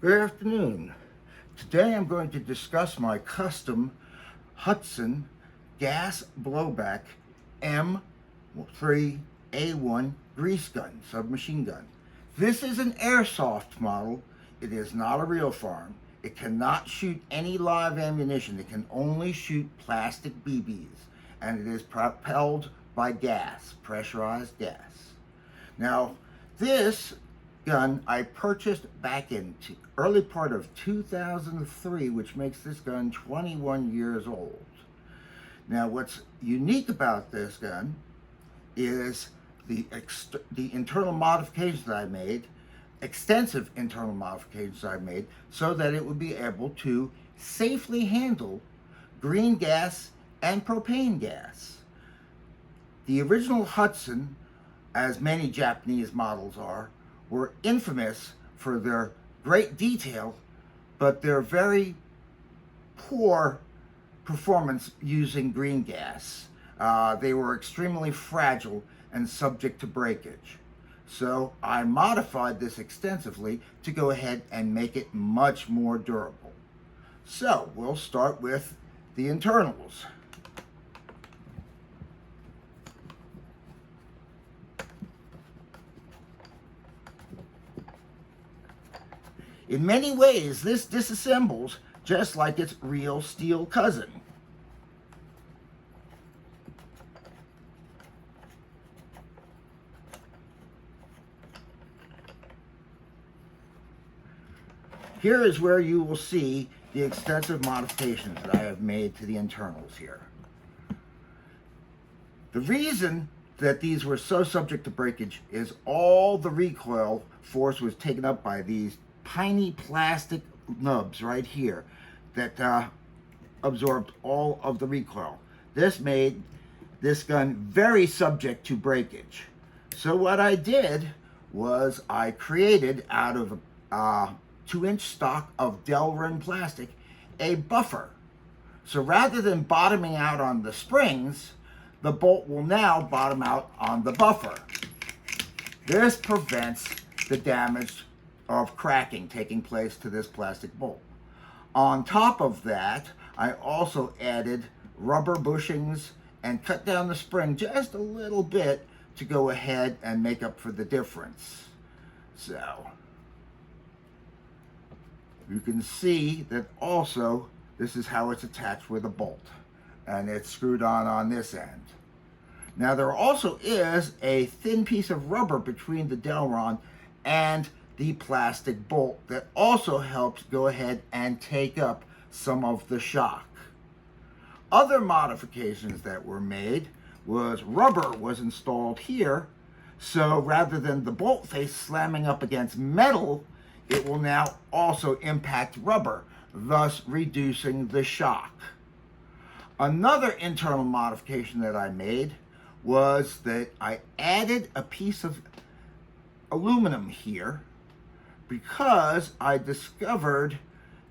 Good afternoon. Today I'm going to discuss my custom Hudson gas blowback M3A1 Greasegun submachine gun. This is an airsoft model. It is not a real firearm. It cannot shoot any live ammunition. It can only shoot plastic BBs, and it is propelled by gas, pressurized gas. Now, this gun I purchased back in early part of 2003, which makes this gun 21 years old. Now, what's unique about this gun is the internal modifications that I made, extensive internal modifications I made, so that it would be able to safely handle green gas and propane gas. The original Hudson, as many Japanese models are, were infamous for their great detail, but their very poor performance using green gas. They were extremely fragile and subject to breakage. So I modified this extensively to go ahead and make it much more durable. So we'll start with the internals. In many ways, this disassembles just like its real steel cousin. Here is where you will see the extensive modifications that I have made to the internals here. The reason that these were so subject to breakage is all the recoil force was taken up by these tiny plastic nubs right here that absorbed all of the recoil. This made this gun very subject to breakage. So what I did was I created out of a 2-inch stock of Delrin plastic a buffer. So rather than bottoming out on the springs, the bolt will now bottom out on the buffer. This prevents the damage of cracking taking place to this plastic bolt. On top of that, I also added rubber bushings and cut down the spring just a little bit to go ahead and make up for the difference. So you can see that also this is how it's attached with a bolt, and it's screwed on this end. Now there also is a thin piece of rubber between the Delrin and the plastic bolt that also helps go ahead and take up some of the shock. Other modifications that were made was rubber was installed here, so rather than the bolt face slamming up against metal, it will now also impact rubber, thus reducing the shock. Another internal modification that I made was that I added a piece of aluminum here because I discovered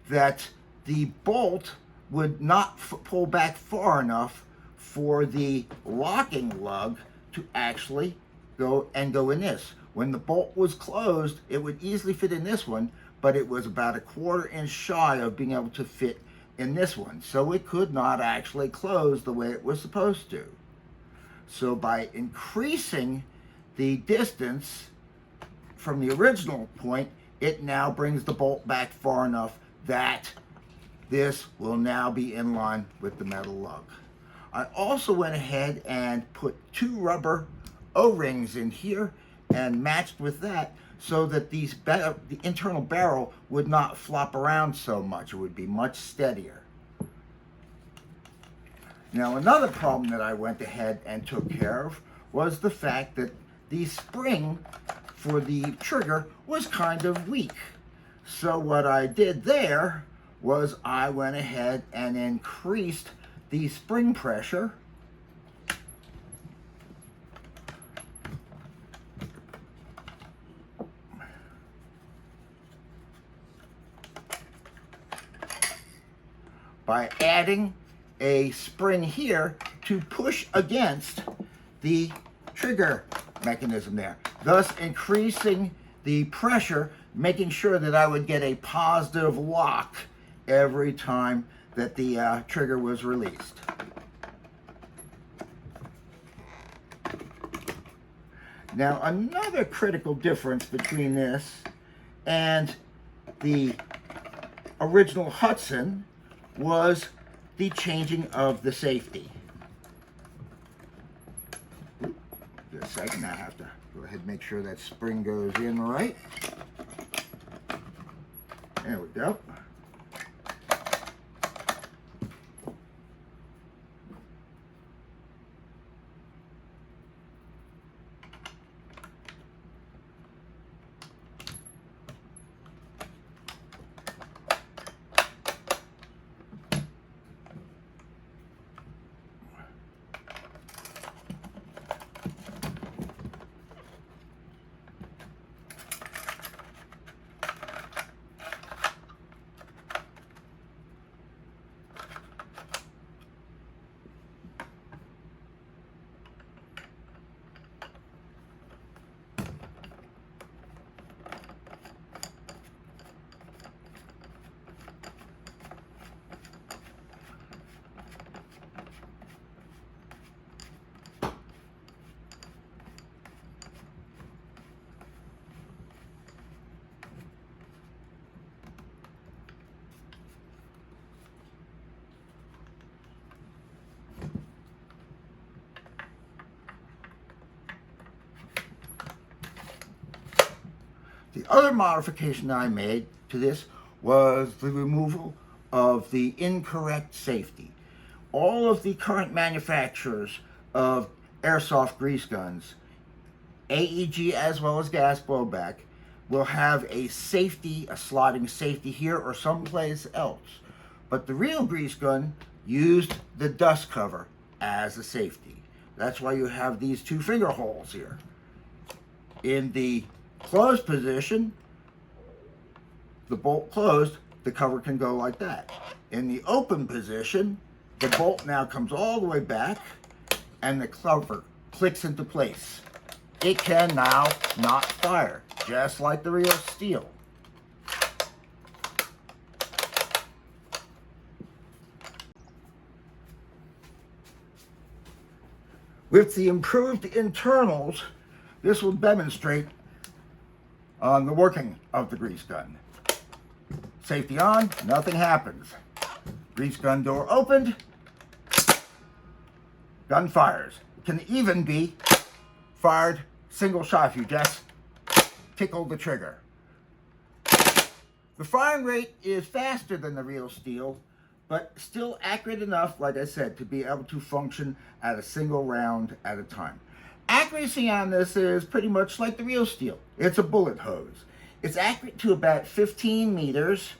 that the bolt would not pull back far enough for the locking lug to actually go in this. When the bolt was closed, it would easily fit in this one, but it was about a 1/4 inch shy of being able to fit in this one. So it could not actually close the way it was supposed to. So by increasing the distance from the original point, it now brings the bolt back far enough that this will now be in line with the metal lug. I also went ahead and put 2 rubber O-rings in here and matched with that so that the internal barrel would not flop around so much. It would be much steadier. Now another problem that I went ahead and took care of was the fact that the spring for the trigger was kind of weak. So what I did there was I went ahead and increased the spring pressure by adding a spring here to push against the trigger mechanism there, thus increasing the pressure making sure that I would get a positive lock every time that the trigger was released. Now, another critical difference between this and the original Hudson was the changing of the safety. Just a second, I have to go ahead and make sure that spring goes in right. There we go. The other modification I made to this was the removal of the incorrect safety. All of the current manufacturers of airsoft grease guns, AEG as well as gas blowback, will have a safety, a slotting safety here or someplace else. But the real grease gun used the dust cover as a safety. That's why you have these two finger holes here. In the closed position, the bolt closed, the cover can go like that. In the open position, the bolt now comes all the way back and the cover clicks into place. It can now not fire, just like the real steel. With the improved internals, this will demonstrate on the working of the grease gun. Safety on, nothing happens. Grease gun door opened, gun fires. It can even be fired single shot if you just tickle the trigger. The firing rate is faster than the real steel, but still accurate enough, like I said, to be able to function at a single round at a time. Accuracy on this is pretty much like the real steel. It's a bullet hose. It's accurate to about 15 meters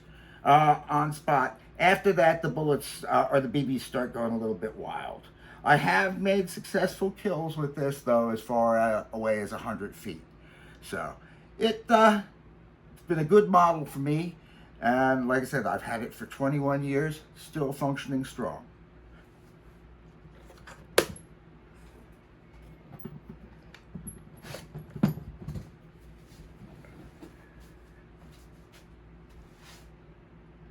on spot. After that, the bullets or the BBs start going a little bit wild. I have made successful kills with this, though, as far away as 100 feet. So it's been a good model for me. And like I said, I've had it for 21 years, still functioning strong.